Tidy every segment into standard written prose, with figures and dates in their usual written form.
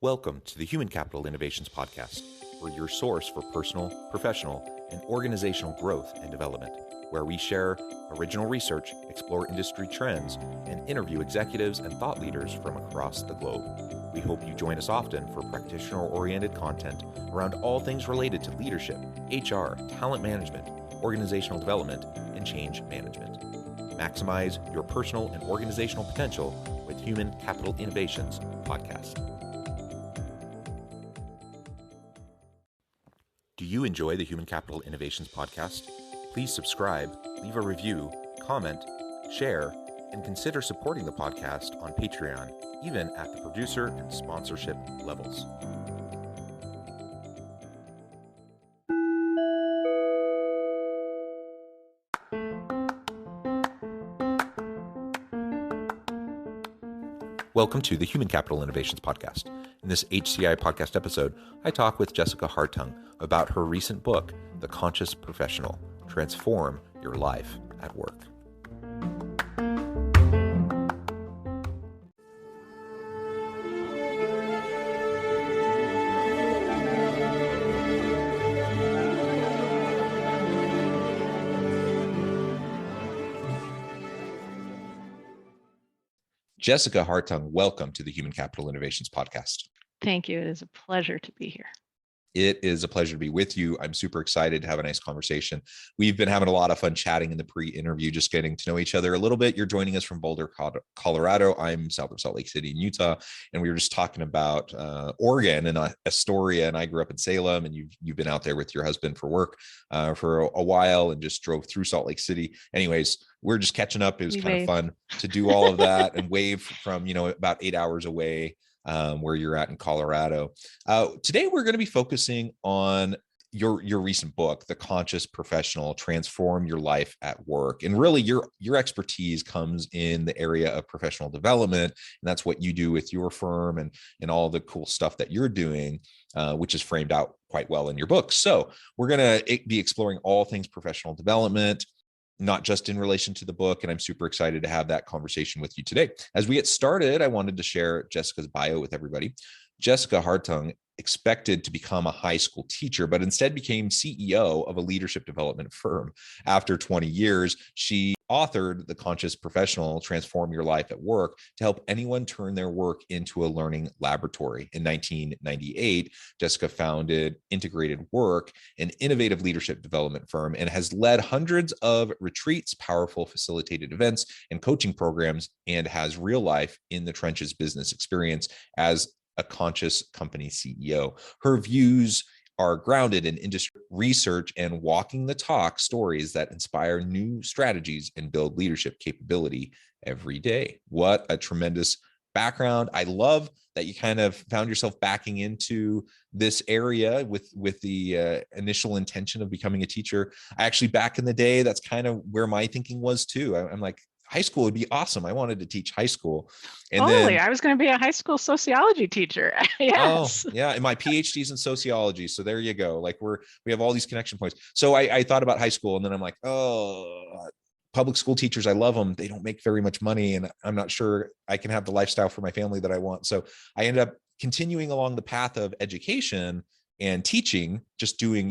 Welcome to the Human Capital Innovations Podcast. We're your source for personal, professional, and organizational growth and development, where we share original research, explore industry trends, and interview executives and thought leaders from across the globe. We hope you join us often for practitioner-oriented content around all things related to leadership, HR, talent management, organizational development, and change management. Maximize your personal and organizational potential with Human Capital Innovations Podcast. Do you enjoy the Human Capital Innovations Podcast? Please subscribe, leave a review, comment, share, and consider supporting the podcast on Patreon, even at the producer and sponsorship levels. Welcome to the Human Capital Innovations Podcast. In this HCI podcast episode, I talk with Jessica Hartung about her recent book, The Conscious Professional: Transform Your Life at Work. Jessica Hartung, welcome to the Human Capital Innovations Podcast. Thank you. It is a pleasure to be here. It is a pleasure to be with you. I'm super excited to have a nice conversation. We've been having a lot of fun chatting in the pre-interview, just getting to know each other a little bit. You're joining us from Boulder, Colorado. I'm south of Salt Lake City in Utah. And we were just talking about Oregon and Astoria. And I grew up in Salem, and you've been out there with your husband for work for a while and just drove through Salt Lake City. Anyways, we're just catching up. It was kind of fun to do all of that and wave from, about 8 hours away. Where you're at in Colorado. Today, we're going to be focusing on your recent book, The Conscious Professional: Transform Your Life at Work. And really, your expertise comes in the area of professional development. And that's what you do with your firm and all the cool stuff that you're doing, which is framed out quite well in your book. So we're going to be exploring all things professional development, not just in relation to the book. And I'm super excited to have that conversation with you today. As we get started, I wanted to share Jessica's bio with everybody. Jessica Hartung expected to become a high school teacher, but instead became CEO of a leadership development firm. After 20 years, she authored The Conscious Professional: Transform Your Life at Work to help anyone turn their work into a learning laboratory. In 1998, Jessica founded Integrated Work, an innovative leadership development firm, and has led hundreds of retreats, powerful facilitated events, and coaching programs, and has real life in the trenches business experience as a conscious company CEO. Her views are grounded in industry research and walking the talk stories that inspire new strategies and build leadership capability every day. What a tremendous background. I love that you kind of found yourself backing into this area with the initial intention of becoming a teacher. I actually, back in the day, that's kind of where my thinking was too. I'm like, high school would be awesome. I wanted to teach high school. And then I was going to be a high school sociology teacher. Yes. Oh, yeah. And my PhD's in sociology. So there you go. Like we have all these connection points. So I thought about high school, and then I'm like, public school teachers, I love them. They don't make very much money, and I'm not sure I can have the lifestyle for my family that I want. So I ended up continuing along the path of education and teaching, just doing,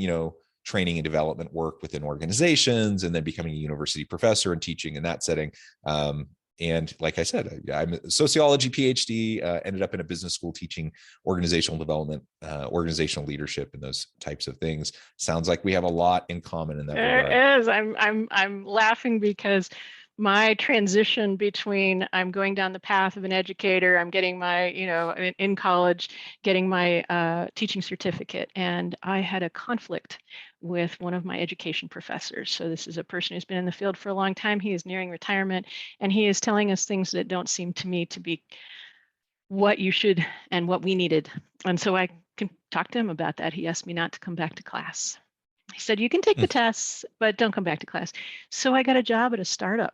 training and development work within organizations, and then becoming a university professor and teaching in that setting. And like I said, I'm a sociology PhD, ended up in a business school teaching organizational development, organizational leadership, and those types of things. Sounds like we have a lot in common in that regard. It is. I'm laughing because my transition between I'm going down the path of an educator, I'm getting my, in college, getting my teaching certificate, and I had a conflict with one of my education professors. So this is a person who's been in the field for a long time. He is nearing retirement, and he is telling us things that don't seem to me to be what you should and what we needed. And so I can talk to him about that. He asked me not to come back to class. He said, you can take the tests, but don't come back to class. So I got a job at a startup,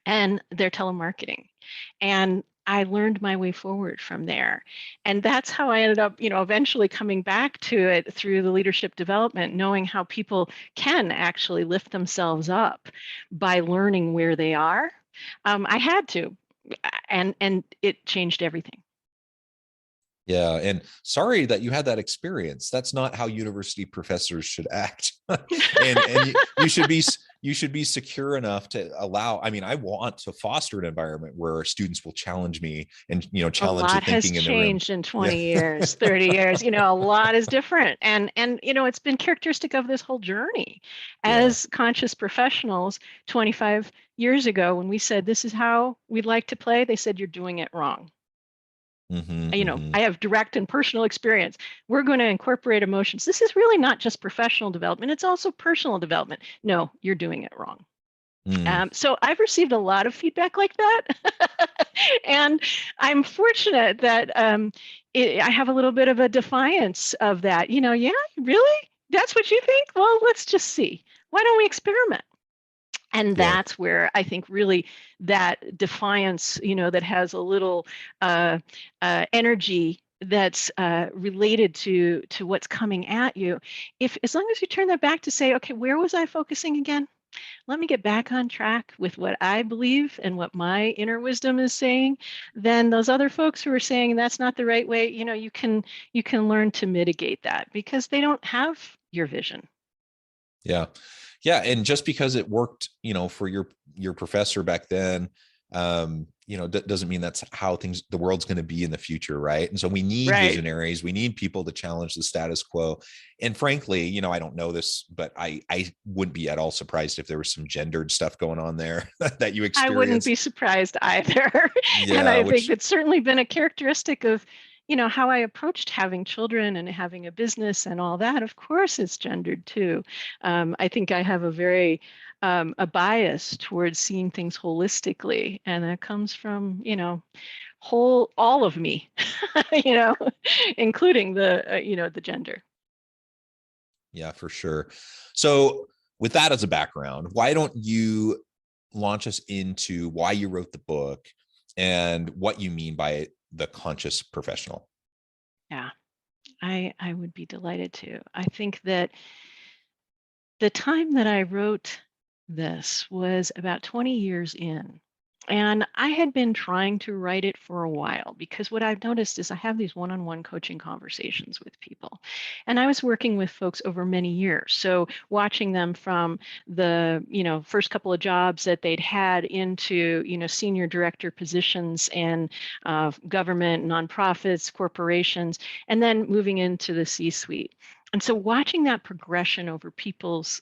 and they're telemarketing. And I learned my way forward from there. And that's how I ended up, eventually coming back to it through the leadership development, knowing how people can actually lift themselves up by learning where they are. I had to, and it changed everything. Yeah, and sorry that you had that experience. That's not how university professors should act. And you should be secure enough to allow. I mean, I want to foster an environment where students will challenge me and A challenge the lot has thinking in the room. changed in Yeah, 20 years, 30 years. A lot is different. And it's been characteristic of this whole journey. yeah. As conscious professionals, 25 years ago, when we said this is how we'd like to play, they said you're doing it wrong. Hmm, hmm. I have direct and personal experience. We're going to incorporate emotions. This is really not just professional development, it's also personal development. No, you're doing it wrong. Mm. So I've received a lot of feedback like that. And I'm fortunate that I have a little bit of a defiance of that. Yeah, really? That's what you think? Well, let's just see. Why don't we experiment? And Yeah. that's where I think really that defiance, that has a little energy that's related to what's coming at you. If as long as you turn that back to say, okay, where was I focusing again? Let me get back on track with what I believe and what my inner wisdom is saying, then those other folks who are saying that's not the right way, you can learn to mitigate that because they don't have your vision. Yeah. Yeah. And just because it worked, for your professor back then, doesn't mean that's how the world's going to be in the future. Right. And so we need Right. visionaries. We need people to challenge the status quo. And frankly, I don't know this, but I wouldn't be at all surprised if there was some gendered stuff going on there that you I wouldn't be experienced. surprised either. And Yeah. I think Which, it's certainly been a characteristic of, how I approached having children and having a business and all that. Of course, it's gendered too. I think I have a bias towards seeing things holistically, and that comes from, all of me, you know, including the gender. yeah, for sure. So with that as a background, why don't you launch us into why you wrote the book and what you mean by the conscious professional? Yeah, I would be delighted to. I think that the time that I wrote this was about 20 years in. And I had been trying to write it for a while because what I've noticed is I have these one on one coaching conversations with people. And I was working with folks over many years. So watching them from the, first couple of jobs that they'd had into, senior director positions in government, nonprofits, corporations, and then moving into the C suite. And so watching that progression over people's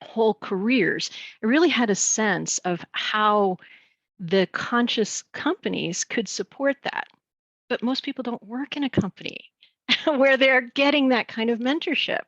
whole careers, I really had a sense of how the conscious companies could support that. But most people don't work in a company where they're getting that kind of mentorship.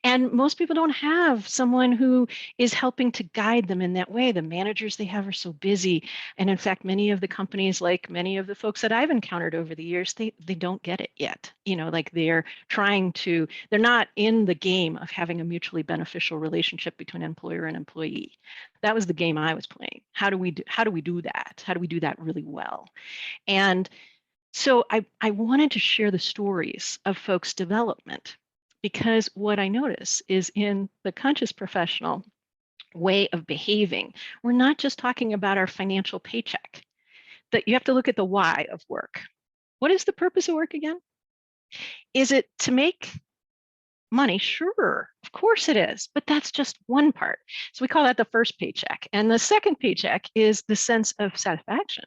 And most people don't have someone who is helping to guide them in that way. The managers they have are so busy. And in fact, many of the companies, like many of the folks that I've encountered over the years, they don't get it yet. Like they're they're not in the game of having a mutually beneficial relationship between employer and employee. That was the game I was playing. How do we do that? How do we do that really well? And so I wanted to share the stories of folks' development because what I notice is in the conscious professional way of behaving, we're not just talking about our financial paycheck, that you have to look at the why of work. What is the purpose of work again? Is it to make money? Sure, of course it is, but that's just one part. So we call that the first paycheck. And the second paycheck is the sense of satisfaction,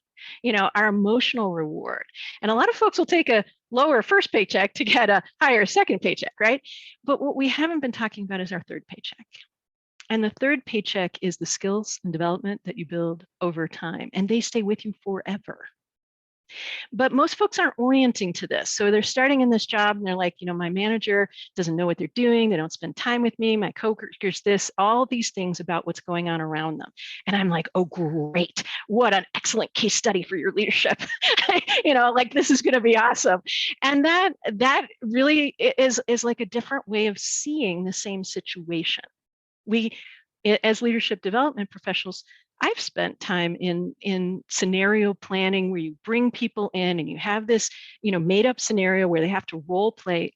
our emotional reward. And a lot of folks will take a lower first paycheck to get a higher second paycheck, right? But what we haven't been talking about is our third paycheck. And the third paycheck is the skills and development that you build over time, and they stay with you forever. But most folks aren't orienting to this. So they're starting in this job and they're like, my manager doesn't know what they're doing. They don't spend time with me. My coworkers, this, all these things about what's going on around them. And I'm like, oh, great. What an excellent case study for your leadership. Like this is going to be awesome. And that really is like a different way of seeing the same situation. We, as leadership development professionals, I've spent time in scenario planning where you bring people in and you have this, made up scenario where they have to role play.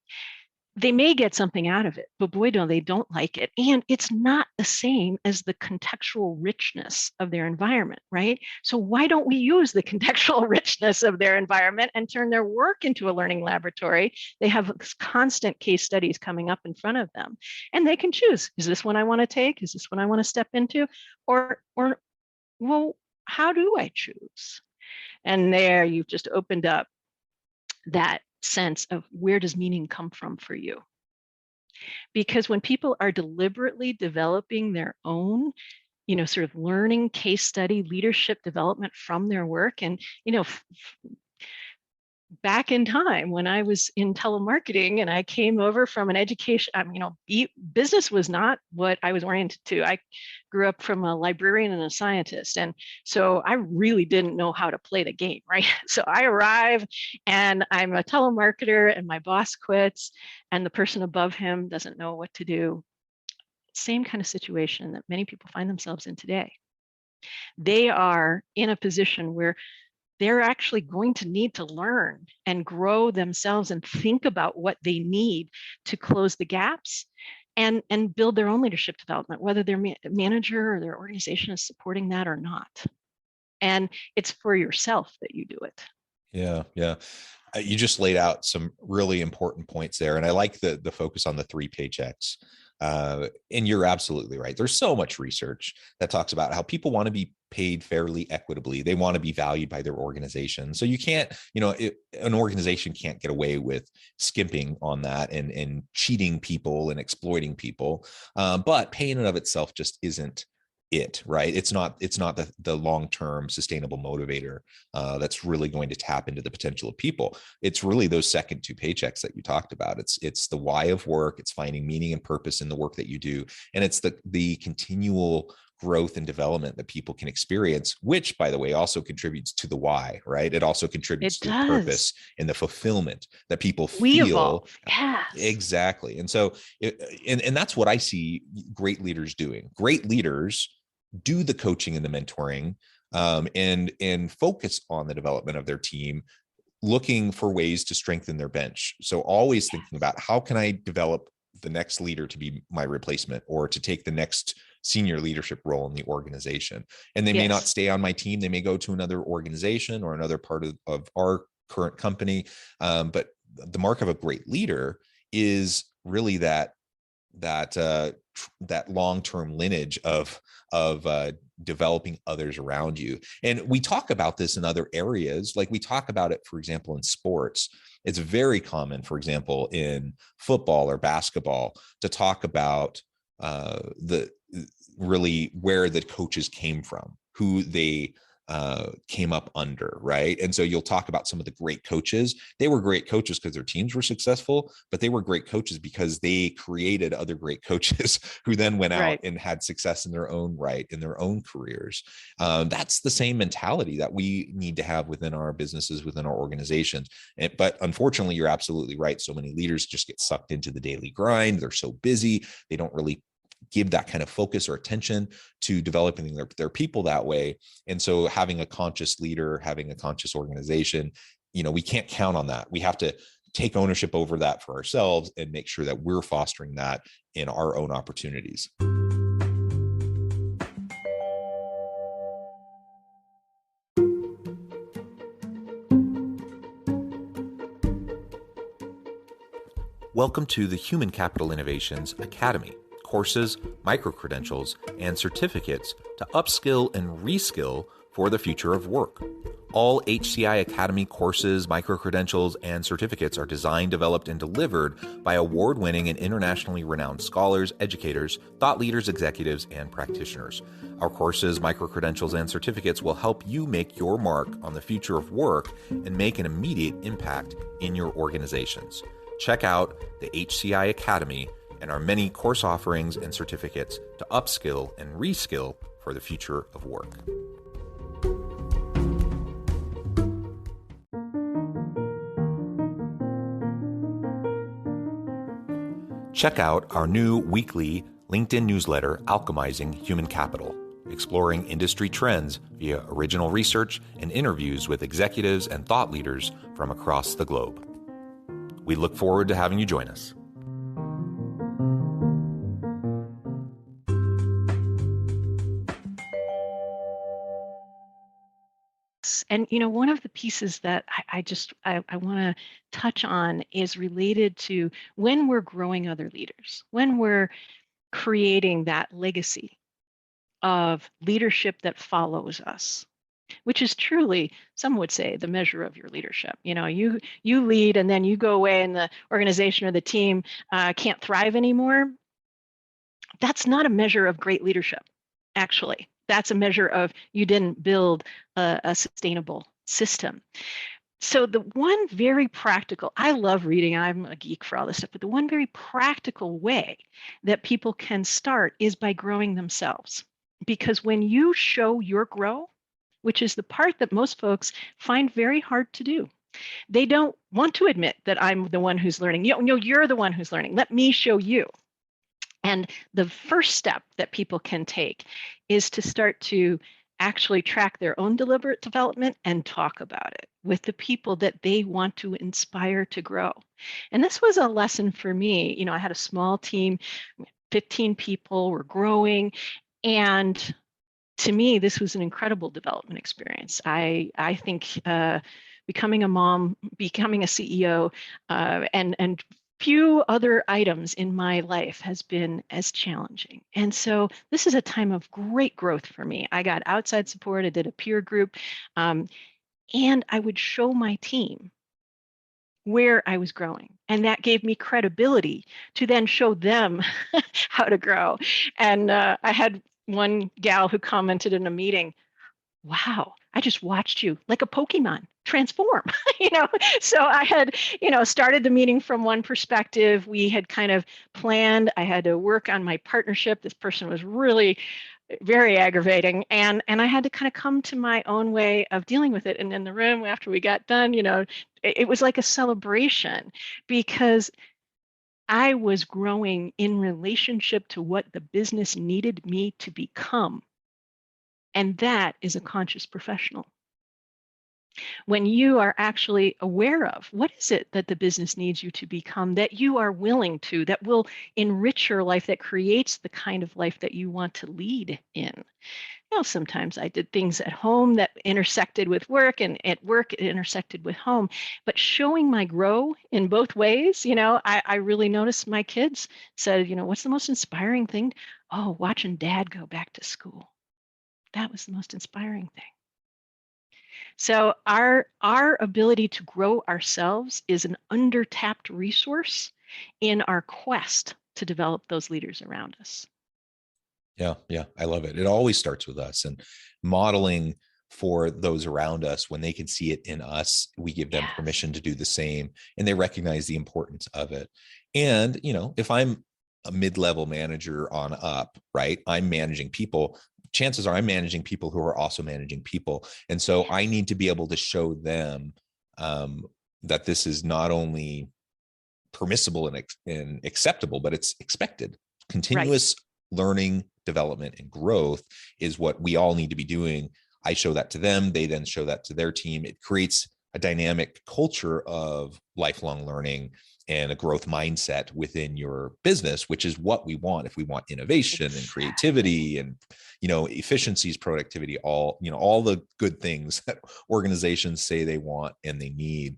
they may get something out of it, but boy, no, they don't like it. And it's not the same as the contextual richness of their environment, right? So why don't we use the contextual richness of their environment and turn their work into a learning laboratory? They have constant case studies coming up in front of them, and they can choose, is this one I want to take? Is this one I want to step into? Or well, how do I choose? And there you've just opened up that sense of where does meaning come from for you? Because when people are deliberately developing their own, sort of learning case study leadership development from their work, and back in time when I was in telemarketing and I came over from an education, business was not what I was oriented to. I grew up from a librarian and a scientist. And so I really didn't know how to play the game, right? So I arrive and I'm a telemarketer and my boss quits and the person above him doesn't know what to do. Same kind of situation that many people find themselves in today. They are in a position where they're actually going to need to learn and grow themselves and think about what they need to close the gaps and build their own leadership development, whether their manager or their organization is supporting that or not. And it's for yourself that you do it. Yeah, yeah. You just laid out some really important points there. And I like the focus on the 3 paychecks. And you're absolutely right. There's so much research that talks about how people want to be paid fairly, equitably. They want to be valued by their organization. So you can't, an organization can't get away with skimping on that and cheating people and exploiting people. But pay in and of itself just isn't it, right? It's not the long-term sustainable motivator that's really going to tap into the potential of people. It's really those second 2 paychecks that you talked about. It's the why of work. It's finding meaning and purpose in the work that you do, and it's the continual growth and development that people can experience, which, by the way, also contributes to the why, right? It also contributes to the purpose and the fulfillment that people feel. Evolve. Yes. Exactly. And so, and that's what I see great leaders doing. Great leaders do the coaching and the mentoring, and focus on the development of their team, looking for ways to strengthen their bench. So always thinking about, how can I develop the next leader to be my replacement or to take the next senior leadership role in the organization. And they may not stay on my team. They may go to another organization or another part of our current company. But the mark of a great leader is really that long-term lineage of developing others around you. And we talk about this in other areas. Like we talk about it, for example, in sports. It's very common, for example, in football or basketball, to talk about really where the coaches came from, who they came up under, right? And so you'll talk about some of the great coaches. They were great coaches because their teams were successful, but they were great coaches because they created other great coaches who then went out and had success in their own right, in their own careers. That's the same mentality that we need to have within our businesses, within our organizations. But unfortunately, you're absolutely right. So many leaders just get sucked into the daily grind. They're so busy. They don't really give that kind of focus or attention to developing their people that way. And so having a conscious leader, having a conscious organization, we can't count on that. We have to take ownership over that for ourselves and make sure that we're fostering that in our own opportunities. Welcome to the Human Capital Innovations Academy. Courses, micro-credentials, and certificates to upskill and reskill for the future of work. All HCI Academy courses, micro-credentials, and certificates are designed, developed, and delivered by award-winning and internationally renowned scholars, educators, thought leaders, executives, and practitioners. Our courses, micro-credentials, and certificates will help you make your mark on the future of work and make an immediate impact in your organizations. Check out the HCI Academy and our many course offerings and certificates to upskill and reskill for the future of work. Check out our new weekly LinkedIn newsletter, Alchemizing Human Capital, exploring industry trends via original research and interviews with executives and thought leaders from across the globe. We look forward to having you join us. And, one of the pieces that I want to touch on is related to when we're growing other leaders, when we're creating that legacy of leadership that follows us, which is truly, some would say, the measure of your leadership. You lead and then you go away and the organization or the team can't thrive anymore. That's not a measure of great leadership, actually. That's a measure of you didn't build a sustainable system. So the one very practical, I love reading, I'm a geek for all this stuff, but the one very practical way that people can start is by growing themselves. Because when you show your grow, which is the part that most folks find very hard to do, they don't want to admit that I'm the one who's learning. No, you're the one who's learning. Let me show you. And the first step that people can take is to start to actually track their own deliberate development and talk about it with the people that they want to inspire to grow. And this was a lesson for me. I had a small team, 15 people, were growing. And to me, this was an incredible development experience. I think becoming a mom, becoming a CEO, and few other items in my life has been as challenging. And so this is a time of great growth for me. I got outside support, I did a peer group, and I would show my team where I was growing. And that gave me credibility to then show them how to grow. And I had one gal who commented in a meeting, wow, I just watched you like a Pokemon transform, So I had, started the meeting from one perspective. We had kind of planned, I had to work on my partnership. This person was really very aggravating. And I had to kind of come to my own way of dealing with it. And in the room after we got done, it was like a celebration because I was growing in relationship to what the business needed me to become. And that is a conscious professional. When you are actually aware of what is it that the business needs you to become, that you are willing to, that will enrich your life, that creates the kind of life that you want to lead in. Sometimes I did things at home that intersected with work, and at work it intersected with home. But showing my grow in both ways, I really noticed my kids said, what's the most inspiring thing? Oh, watching dad go back to school. That was the most inspiring thing. So our ability to grow ourselves is an undertapped resource in our quest to develop those leaders around us. Yeah, I love it. It always starts with us, and modeling for those around us. When they can see it in us, we give them permission to do the same, and they recognize the importance of it. And, if I'm a mid-level manager on up, right, I'm managing people. Chances are I'm managing people who are also managing people. And so I need to be able to show them that this is not only permissible and acceptable, but it's expected. Continuous learning, development, and growth is what we all need to be doing. I show that to them. They then show that to their team. It creates a dynamic culture of lifelong learning and a growth mindset within your business, which is what we want. If we want innovation and creativity and, efficiencies, productivity, all the good things that organizations say they want and they need.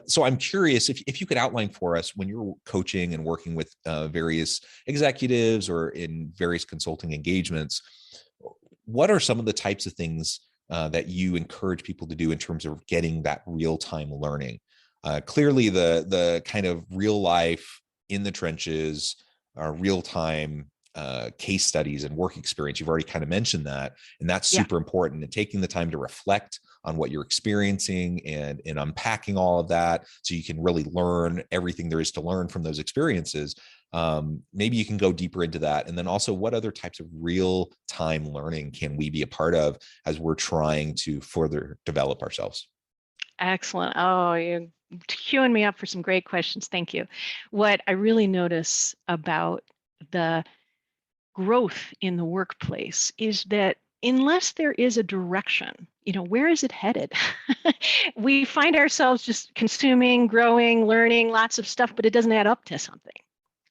So I'm curious if you could outline for us, when you're coaching and working with various executives or in various consulting engagements, what are some of the types of things that you encourage people to do in terms of getting that real-time learning? Clearly, the kind of real life in the trenches, real-time case studies and work experience, you've already kind of mentioned that, and that's super important. And taking the time to reflect on what you're experiencing and unpacking all of that so you can really learn everything there is to learn from those experiences. Maybe you can go deeper into that. And then also, what other types of real-time learning can we be a part of as we're trying to further develop ourselves? Excellent. Oh, you're queuing me up for some great questions. Thank you. What I really notice about the growth in the workplace is that unless there is a direction, where is it headed? We find ourselves just consuming, growing, learning lots of stuff, but it doesn't add up to something,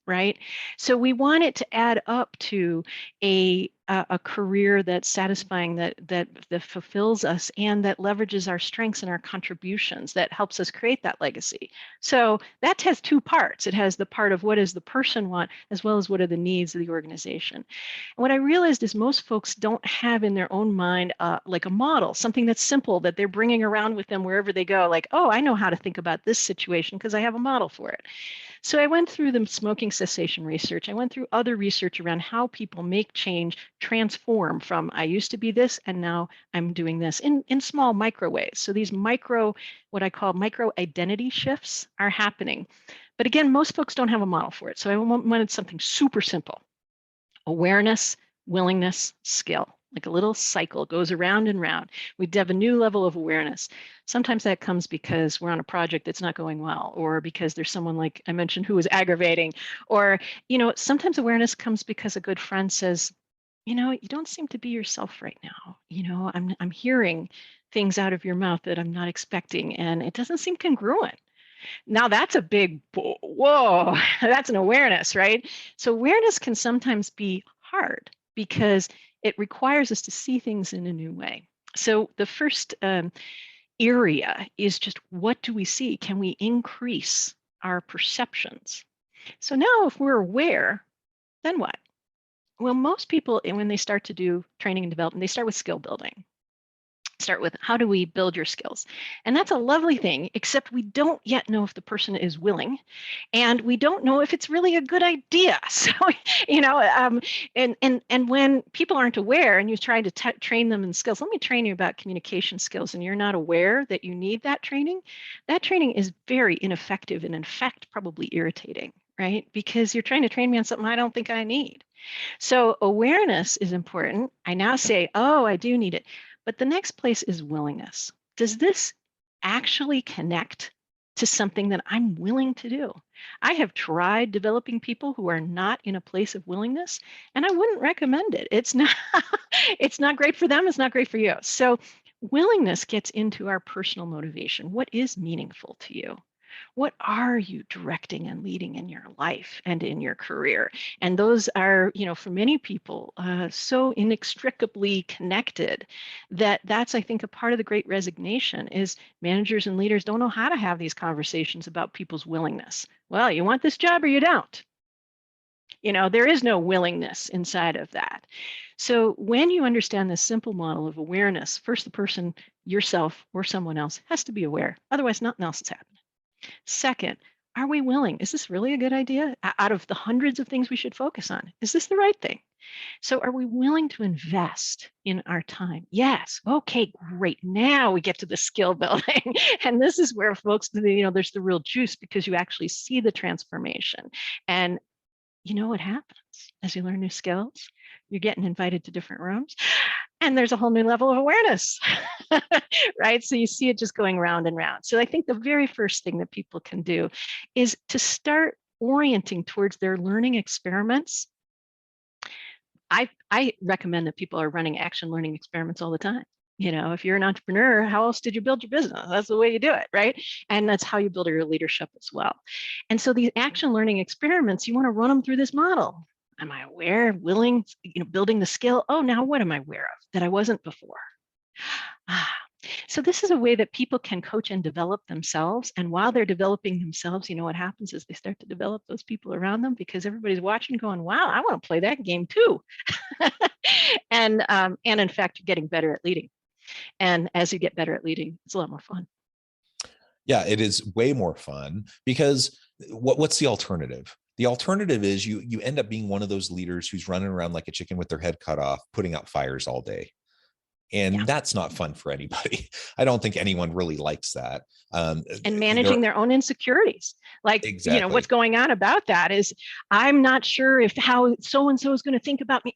right? So we want it to add up to a a career that's satisfying, that fulfills us, and that leverages our strengths and our contributions, that helps us create that legacy. So that has two parts. It has the part of what does the person want, as well as what are the needs of the organization. And what I realized is most folks don't have in their own mind like a model, something that's simple that they're bringing around with them wherever they go. Like, oh, I know how to think about this situation because I have a model for it. So I went through the smoking cessation research. I went through other research around how people make change, transform from I used to be this and now I'm doing this in small micro ways. So these micro, what I call micro identity shifts are happening. But again, most folks don't have a model for it. So I wanted something super simple. Awareness, willingness, skill. Like a little cycle goes around and round. We have a new level of awareness. Sometimes that comes because we're on a project that's not going well, or because there's someone like I mentioned who is aggravating, or sometimes awareness comes because a good friend says, you don't seem to be yourself right now. I'm hearing things out of your mouth that I'm not expecting, and it doesn't seem congruent. Now that's a big whoa, that's an awareness, right? So awareness can sometimes be hard because it requires us to see things in a new way. So the first area is just what do we see? Can we increase our perceptions? So now if we're aware, then what? Well, most people, when they start to do training and development, they start with skill building. Start with how do we build your skills? And that's a lovely thing, except we don't yet know if the person is willing, and we don't know if it's really a good idea. So, and when people aren't aware and you try to train them in skills, let me train you about communication skills, and you're not aware that you need that training is very ineffective and in fact probably irritating, right? Because you're trying to train me on something I don't think I need. So awareness is important. I now say, oh, I do need it. But the next place is willingness. Does this actually connect to something that I'm willing to do? I have tried developing people who are not in a place of willingness, and I wouldn't recommend it. It's not, it's not great for them. It's not great for you. So willingness gets into our personal motivation. What is meaningful to you? What are you directing and leading in your life and in your career? And those are, for many people, so inextricably connected that that's, I think, a part of the great resignation is managers and leaders don't know how to have these conversations about people's willingness. Well, you want this job or you don't. There is no willingness inside of that. So when you understand this simple model of awareness, first the person, yourself or someone else, has to be aware. Otherwise, nothing else is happening. Second, are we willing? Is this really a good idea? Out of the hundreds of things we should focus on, is this the right thing? So are we willing to invest in our time? Yes. Okay, great. Now we get to the skill building. And this is where folks, there's the real juice because you actually see the transformation. And you know what happens as you learn new skills? You're getting invited to different rooms and there's a whole new level of awareness, right? So you see it just going round and round. So I think the very first thing that people can do is to start orienting towards their learning experiments. I recommend that people are running action learning experiments all the time. If you're an entrepreneur, how else did you build your business? That's the way you do it, right? And that's how you build your leadership as well. And so these action learning experiments, you want to run them through this model. Am I aware, willing, building the skill? Oh, now what am I aware of that I wasn't before? So this is a way that people can coach and develop themselves. And while they're developing themselves, what happens is they start to develop those people around them because everybody's watching going, wow, I want to play that game too. And in fact, you're getting better at leading. And as you get better at leading, it's a lot more fun. Yeah, it is way more fun because what's the alternative? The alternative is you end up being one of those leaders who's running around like a chicken with their head cut off, putting out fires all day. And that's not fun for anybody. I don't think anyone really likes that. And managing their own insecurities. Like, exactly. What's going on about that is I'm not sure if how so-and-so is going to think about me,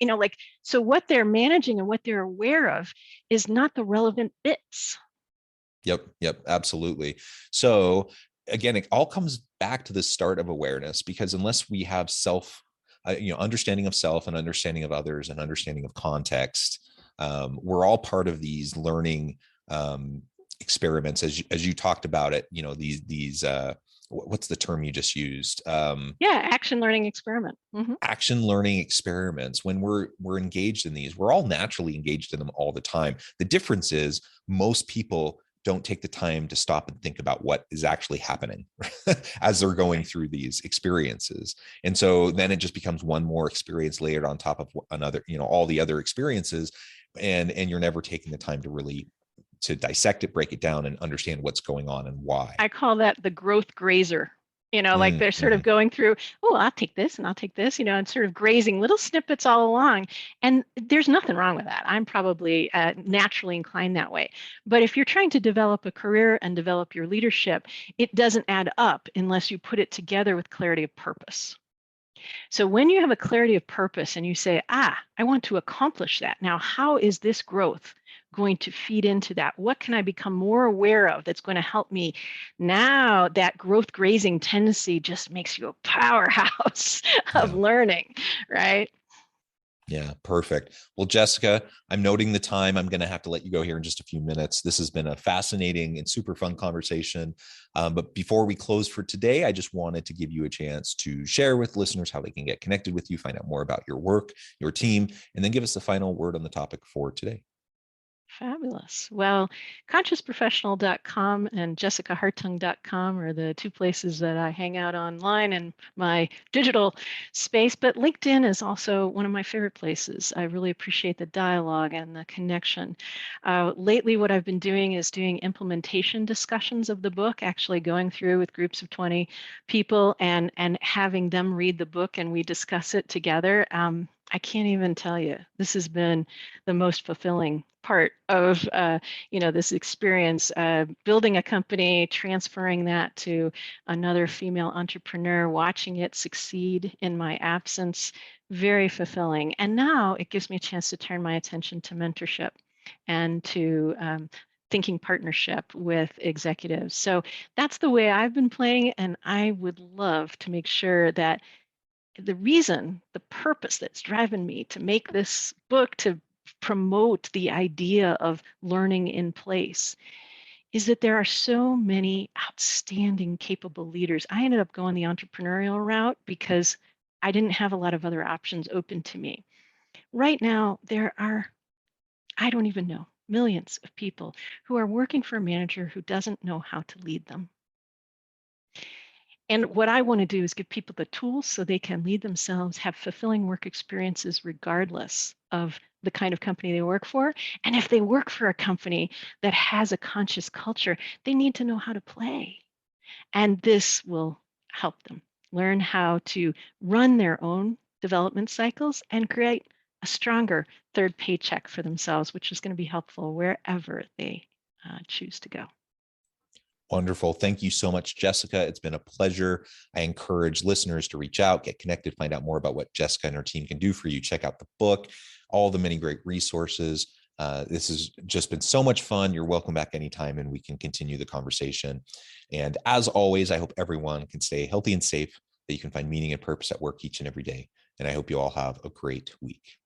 so what they're managing and what they're aware of is not the relevant bits. Yep, absolutely. So again, it all comes back to the start of awareness, because unless we have understanding of self and understanding of others and understanding of context, we're all part of these learning experiments, as you talked about it, you know, these what's the term you just used? Yeah, action learning experiment. Action learning experiments. When we're engaged in these, we're all naturally engaged in them all the time. The difference is most people don't take the time to stop and think about what is actually happening as they're going through these experiences. And so then it just becomes one more experience layered on top of another, you know, all the other experiences. And you're never taking the time to really to dissect it, break it down, and understand what's going on and why. I call that the growth grazer. Like they're sort of Mm-hmm. going through, oh, I'll take this and I'll take this, and sort of grazing little snippets all along. And there's nothing wrong with that. I'm probably naturally inclined that way. But if you're trying to develop a career and develop your leadership, it doesn't add up unless you put it together with clarity of purpose. So when you have a clarity of purpose and you say, I want to accomplish that. Now, how is this growth going to feed into that? What can I become more aware of that's going to help me? Now that growth grazing tendency just makes you a powerhouse of learning, right? Yeah, perfect. Well, Jessica, I'm noting the time. I'm going to have to let you go here in just a few minutes. This has been a fascinating and super fun conversation. But before we close for today, I just wanted to give you a chance to share with listeners how they can get connected with you, find out more about your work, your team, and then give us the final word on the topic for today. Fabulous. Well, consciousprofessional.com and jessicahartung.com are the two places that I hang out online in my digital space, but LinkedIn is also one of my favorite places. I really appreciate the dialogue and the connection. Lately, what I've been doing is doing implementation discussions of the book, actually going through with groups of 20 people and having them read the book and we discuss it together. I can't even tell you. This has been the most fulfilling part of this experience. Building a company, transferring that to another female entrepreneur, watching it succeed in my absence, very fulfilling. And now it gives me a chance to turn my attention to mentorship and to thinking partnership with executives. So that's the way I've been playing, and I would love to make sure that the purpose that's driving me to make this book, to promote the idea of learning in place, is that there are so many outstanding, capable leaders. I ended up going the entrepreneurial route because I didn't have a lot of other options open to me. Right now, there are, I don't even know, millions of people who are working for a manager who doesn't know how to lead them. And what I want to do is give people the tools so they can lead themselves, have fulfilling work experiences regardless of the kind of company they work for. And if they work for a company that has a conscious culture, they need to know how to play. And this will help them learn how to run their own development cycles and create a stronger third paycheck for themselves, which is going to be helpful wherever they choose to go. Wonderful. Thank you so much, Jessica. It's been a pleasure. I encourage listeners to reach out, get connected, find out more about what Jessica and her team can do for you. Check out the book, all the many great resources. This has just been so much fun. You're welcome back anytime, and we can continue the conversation. And as always, I hope everyone can stay healthy and safe, that you can find meaning and purpose at work each and every day. And I hope you all have a great week.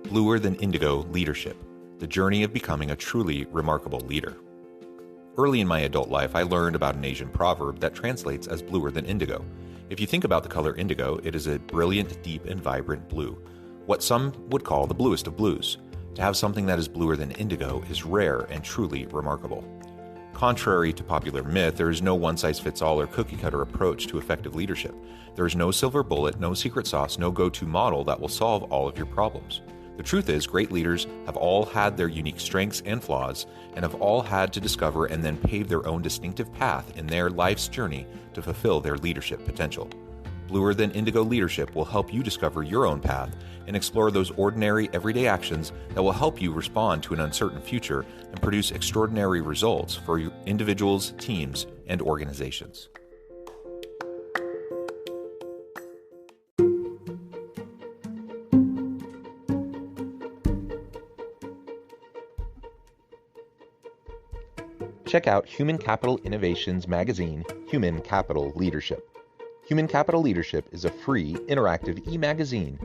Bluer Than Indigo Leadership, the journey of becoming a truly remarkable leader. Early in my adult life, I learned about an Asian proverb that translates as bluer than indigo. If you think about the color indigo, it is a brilliant, deep, and vibrant blue, what some would call the bluest of blues. To have something that is bluer than indigo is rare and truly remarkable. Contrary to popular myth, there is no one-size-fits-all or cookie-cutter approach to effective leadership. There is no silver bullet, no secret sauce, no go-to model that will solve all of your problems. The truth is, great leaders have all had their unique strengths and flaws, and have all had to discover and then pave their own distinctive path in their life's journey to fulfill their leadership potential. Bluer Than Indigo Leadership will help you discover your own path and explore those ordinary, everyday actions that will help you respond to an uncertain future and produce extraordinary results for individuals, teams, and organizations. Check out Human Capital Innovations magazine, Human Capital Leadership. Human Capital Leadership is a free, interactive e-magazine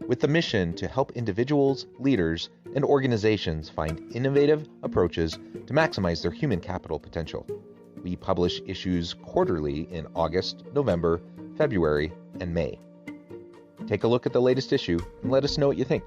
with the mission to help individuals, leaders, and organizations find innovative approaches to maximize their human capital potential. We publish issues quarterly in August, November, February, and May. Take a look at the latest issue and let us know what you think.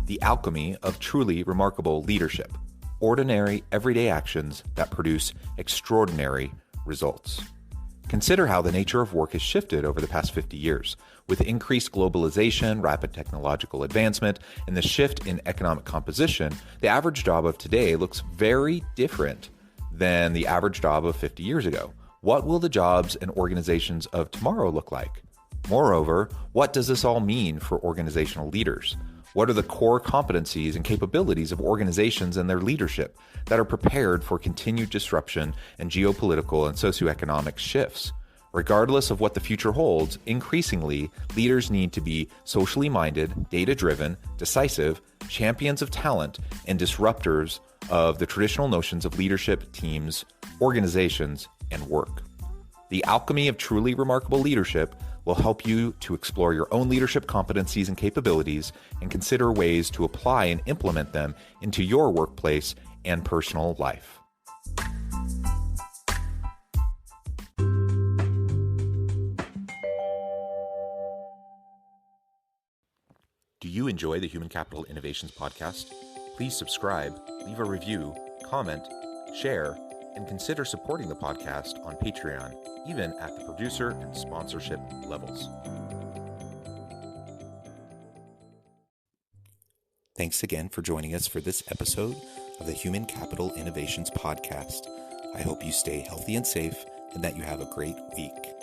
The alchemy of truly remarkable leadership. Ordinary, everyday actions that produce extraordinary results. Consider how the nature of work has shifted over the past 50 years. With increased globalization, rapid technological advancement, and the shift in economic composition, the average job of today looks very different than the average job of 50 years ago. What will the jobs and organizations of tomorrow look like? Moreover, what does this all mean for organizational leaders? What are the core competencies and capabilities of organizations and their leadership that are prepared for continued disruption and geopolitical and socioeconomic shifts? Regardless of what the future holds, increasingly, leaders need to be socially minded, data-driven, decisive, champions of talent, and disruptors of the traditional notions of leadership, teams, organizations, and work. The alchemy of truly remarkable leadership will help you to explore your own leadership competencies and capabilities and consider ways to apply and implement them into your workplace and personal life. Do you enjoy the Human Capital Innovations podcast? Please subscribe, leave a review, comment, share, and consider supporting the podcast on Patreon, even at the producer and sponsorship levels. Thanks again for joining us for this episode of the Human Capital Innovations podcast. I hope you stay healthy and safe and that you have a great week.